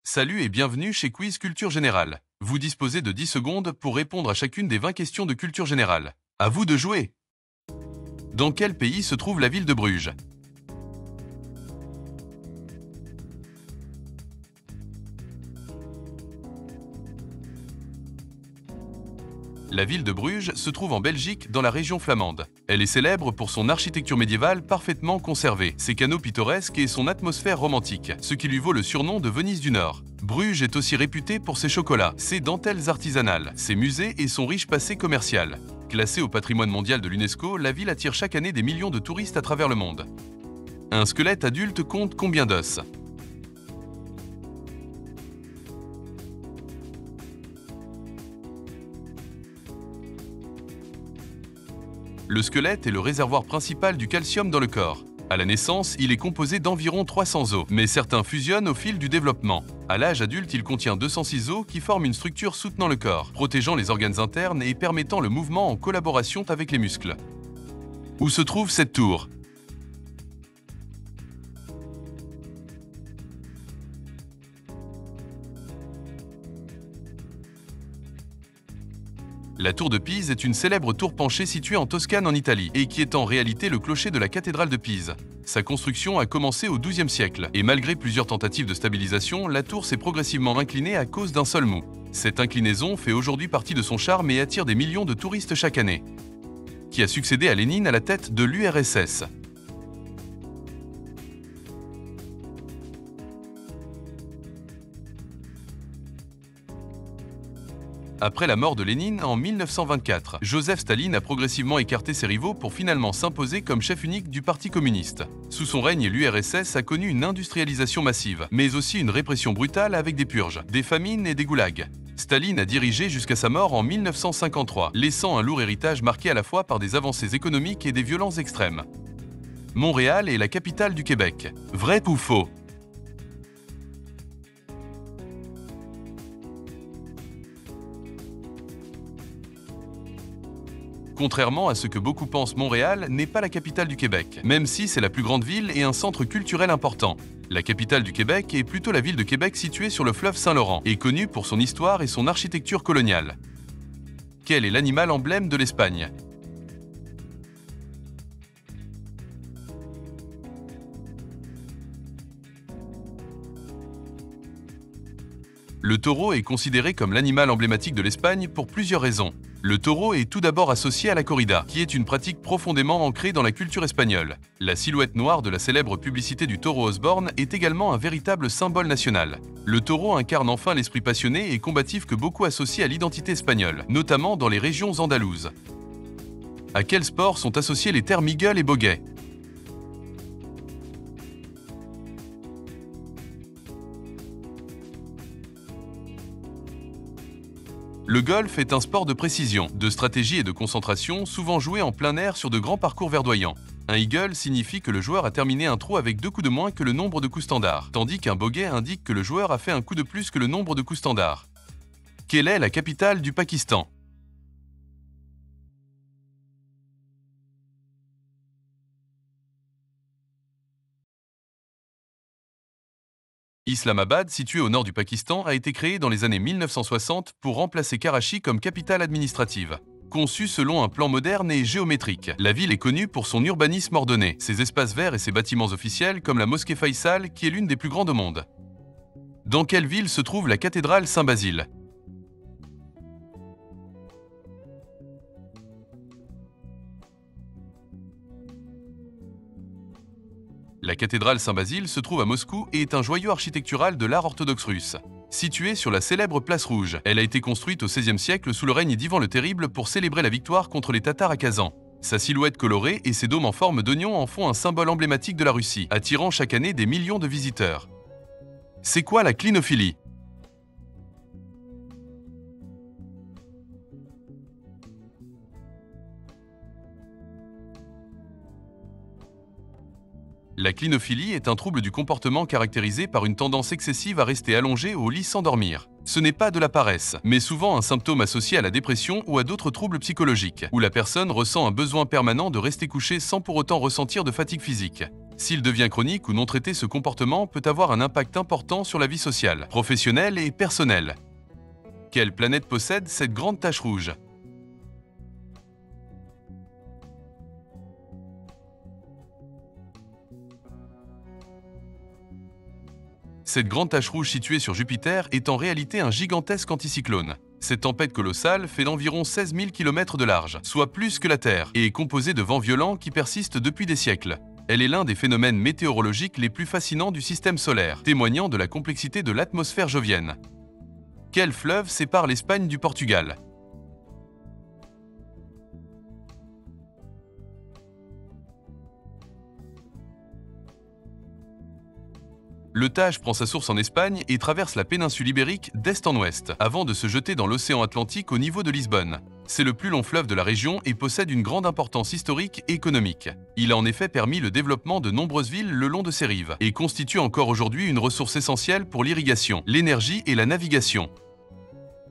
Salut et bienvenue chez Quiz Culture Générale. Vous disposez de 10 secondes pour répondre à chacune des 20 questions de culture générale. À vous de jouer. Dans quel pays se trouve la ville de Bruges? La ville de Bruges se trouve en Belgique, dans la région flamande. Elle est célèbre pour son architecture médiévale parfaitement conservée, ses canaux pittoresques et son atmosphère romantique, ce qui lui vaut le surnom de Venise du Nord. Bruges est aussi réputée pour ses chocolats, ses dentelles artisanales, ses musées et son riche passé commercial. Classée au patrimoine mondial de l'UNESCO, la ville attire chaque année des millions de touristes à travers le monde. Un squelette adulte compte combien d'os? Le squelette est le réservoir principal du calcium dans le corps. À la naissance, il est composé d'environ 300 os, mais certains fusionnent au fil du développement. À l'âge adulte, il contient 206 os qui forment une structure soutenant le corps, protégeant les organes internes et permettant le mouvement en collaboration avec les muscles. Où se trouve cette tour? La tour de Pise est une célèbre tour penchée située en Toscane en Italie et qui est en réalité le clocher de la cathédrale de Pise. Sa construction a commencé au XIIe siècle et malgré plusieurs tentatives de stabilisation, la tour s'est progressivement inclinée à cause d'un sol mou. Cette inclinaison fait aujourd'hui partie de son charme et attire des millions de touristes chaque année. Qui a succédé à Lénine à la tête de l'URSS? Après la mort de Lénine en 1924, Joseph Staline a progressivement écarté ses rivaux pour finalement s'imposer comme chef unique du Parti communiste. Sous son règne, l'URSS a connu une industrialisation massive, mais aussi une répression brutale avec des purges, des famines et des goulags. Staline a dirigé jusqu'à sa mort en 1953, laissant un lourd héritage marqué à la fois par des avancées économiques et des violences extrêmes. Montréal est la capitale du Québec. Vrai ou faux? Contrairement à ce que beaucoup pensent, Montréal n'est pas la capitale du Québec, même si c'est la plus grande ville et un centre culturel important. La capitale du Québec est plutôt la ville de Québec située sur le fleuve Saint-Laurent et connue pour son histoire et son architecture coloniale. Quel est l'animal emblème de l'Espagne? Le taureau est considéré comme l'animal emblématique de l'Espagne pour plusieurs raisons. Le taureau est tout d'abord associé à la corrida, qui est une pratique profondément ancrée dans la culture espagnole. La silhouette noire de la célèbre publicité du taureau Osborne est également un véritable symbole national. Le taureau incarne enfin l'esprit passionné et combatif que beaucoup associent à l'identité espagnole, notamment dans les régions andalouses. À quel sport sont associés les termes eagle et bogey? Le golf est un sport de précision, de stratégie et de concentration, souvent joué en plein air sur de grands parcours verdoyants. Un eagle signifie que le joueur a terminé un trou avec 2 coups de moins que le nombre de coups standards, tandis qu'un bogey indique que le joueur a fait un coup de plus que le nombre de coups standards. Quelle est la capitale du Pakistan? Islamabad, située au nord du Pakistan, a été créée dans les années 1960 pour remplacer Karachi comme capitale administrative. Conçue selon un plan moderne et géométrique, la ville est connue pour son urbanisme ordonné, ses espaces verts et ses bâtiments officiels comme la mosquée Faisal qui est l'une des plus grandes au monde. Dans quelle ville se trouve la cathédrale Saint-Basile? La cathédrale Saint-Basile se trouve à Moscou et est un joyau architectural de l'art orthodoxe russe. Située sur la célèbre place Rouge, elle a été construite au XVIe siècle sous le règne d'Ivan le Terrible pour célébrer la victoire contre les Tatars à Kazan. Sa silhouette colorée et ses dômes en forme d'oignon en font un symbole emblématique de la Russie, attirant chaque année des millions de visiteurs. C'est quoi la clinophilie? La clinophilie est un trouble du comportement caractérisé par une tendance excessive à rester allongé au lit sans dormir. Ce n'est pas de la paresse, mais souvent un symptôme associé à la dépression ou à d'autres troubles psychologiques, où la personne ressent un besoin permanent de rester couché sans pour autant ressentir de fatigue physique. S'il devient chronique ou non traité, ce comportement peut avoir un impact important sur la vie sociale, professionnelle et personnelle. Quelle planète possède cette grande tache rouge? Cette grande tache rouge située sur Jupiter est en réalité un gigantesque anticyclone. Cette tempête colossale fait d'environ 16 000 km de large, soit plus que la Terre, et est composée de vents violents qui persistent depuis des siècles. Elle est l'un des phénomènes météorologiques les plus fascinants du système solaire, témoignant de la complexité de l'atmosphère jovienne. Quel fleuve sépare l'Espagne du Portugal? Le Tage prend sa source en Espagne et traverse la péninsule ibérique d'est en ouest, avant de se jeter dans l'océan Atlantique au niveau de Lisbonne. C'est le plus long fleuve de la région et possède une grande importance historique et économique. Il a en effet permis le développement de nombreuses villes le long de ses rives et constitue encore aujourd'hui une ressource essentielle pour l'irrigation, l'énergie et la navigation.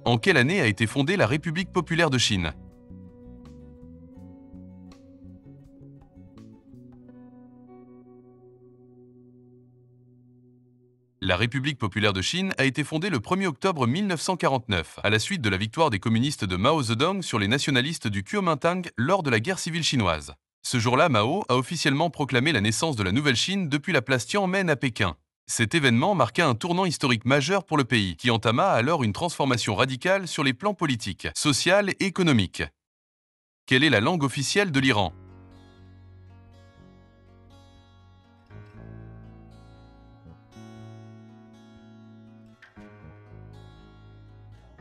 En quelle année a été fondée la République populaire de Chine? La République populaire de Chine a été fondée le 1er octobre 1949, à la suite de la victoire des communistes de Mao Zedong sur les nationalistes du Kuomintang lors de la guerre civile chinoise. Ce jour-là, Mao a officiellement proclamé la naissance de la nouvelle Chine depuis la place Tiananmen à Pékin. Cet événement marqua un tournant historique majeur pour le pays, qui entama alors une transformation radicale sur les plans politiques, social et économique. Quelle est la langue officielle de l'Iran?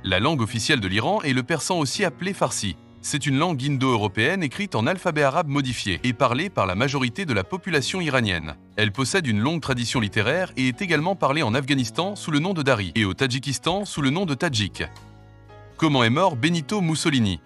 La langue officielle de l'Iran est le persan, aussi appelé farsi. C'est une langue indo-européenne écrite en alphabet arabe modifié et parlée par la majorité de la population iranienne. Elle possède une longue tradition littéraire et est également parlée en Afghanistan sous le nom de Dari et au Tadjikistan sous le nom de Tadjik. Comment est mort Benito Mussolini?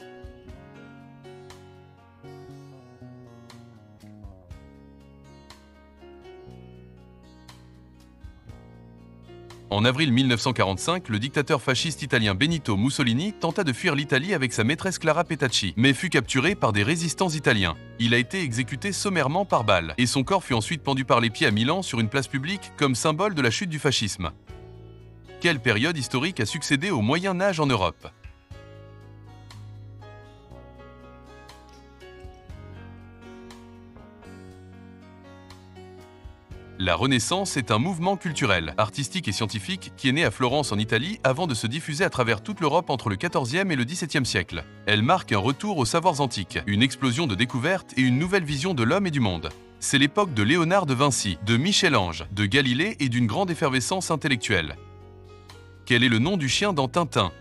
En avril 1945, le dictateur fasciste italien Benito Mussolini tenta de fuir l'Italie avec sa maîtresse Clara Petacci, mais fut capturé par des résistants italiens. Il a été exécuté sommairement par balle, et son corps fut ensuite pendu par les pieds à Milan sur une place publique comme symbole de la chute du fascisme. Quelle période historique a succédé au Moyen Âge en Europe? La Renaissance est un mouvement culturel, artistique et scientifique qui est né à Florence en Italie avant de se diffuser à travers toute l'Europe entre le XIVe et le XVIIe siècle. Elle marque un retour aux savoirs antiques, une explosion de découvertes et une nouvelle vision de l'homme et du monde. C'est l'époque de Léonard de Vinci, de Michel-Ange, de Galilée et d'une grande effervescence intellectuelle. Quel est le nom du chien dans Tintin?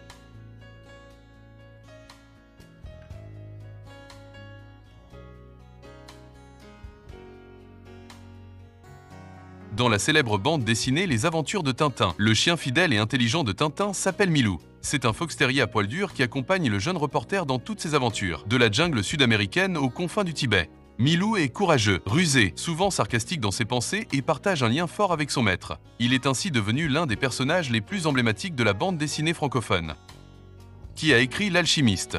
Dans la célèbre bande dessinée Les Aventures de Tintin, le chien fidèle et intelligent de Tintin s'appelle Milou. C'est un fox terrier à poil dur qui accompagne le jeune reporter dans toutes ses aventures, de la jungle sud-américaine aux confins du Tibet. Milou est courageux, rusé, souvent sarcastique dans ses pensées et partage un lien fort avec son maître. Il est ainsi devenu l'un des personnages les plus emblématiques de la bande dessinée francophone. Qui a écrit L'Alchimiste?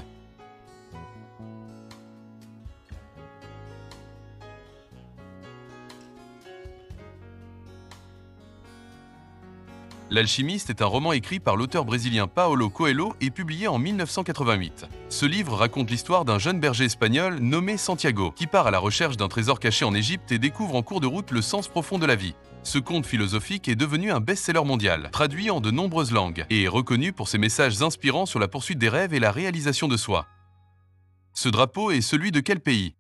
L'Alchimiste est un roman écrit par l'auteur brésilien Paulo Coelho et publié en 1988. Ce livre raconte l'histoire d'un jeune berger espagnol nommé Santiago, qui part à la recherche d'un trésor caché en Égypte et découvre en cours de route le sens profond de la vie. Ce conte philosophique est devenu un best-seller mondial, traduit en de nombreuses langues, et est reconnu pour ses messages inspirants sur la poursuite des rêves et la réalisation de soi. Ce drapeau est celui de quel pays?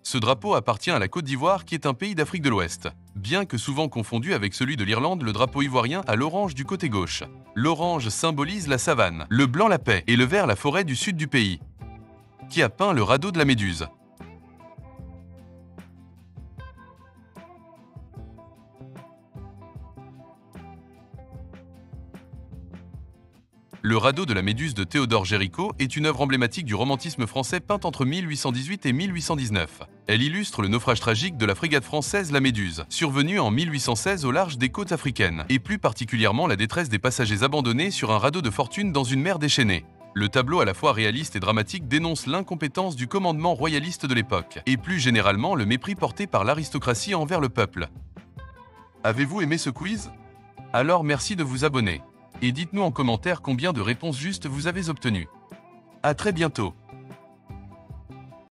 Ce drapeau appartient à la Côte d'Ivoire, qui est un pays d'Afrique de l'Ouest. Bien que souvent confondu avec celui de l'Irlande, le drapeau ivoirien a l'orange du côté gauche. L'orange symbolise la savane, le blanc la paix et le vert la forêt du sud du pays. Qui a peint le radeau de la Méduse? Le radeau de la Méduse de Théodore Géricault est une œuvre emblématique du romantisme français peinte entre 1818 et 1819. Elle illustre le naufrage tragique de la frégate française La Méduse, survenue en 1816 au large des côtes africaines, et plus particulièrement la détresse des passagers abandonnés sur un radeau de fortune dans une mer déchaînée. Le tableau à la fois réaliste et dramatique dénonce l'incompétence du commandement royaliste de l'époque, et plus généralement le mépris porté par l'aristocratie envers le peuple. Avez-vous aimé ce quiz? Alors merci de vous abonner. Et dites-nous en commentaire combien de réponses justes vous avez obtenues. À très bientôt.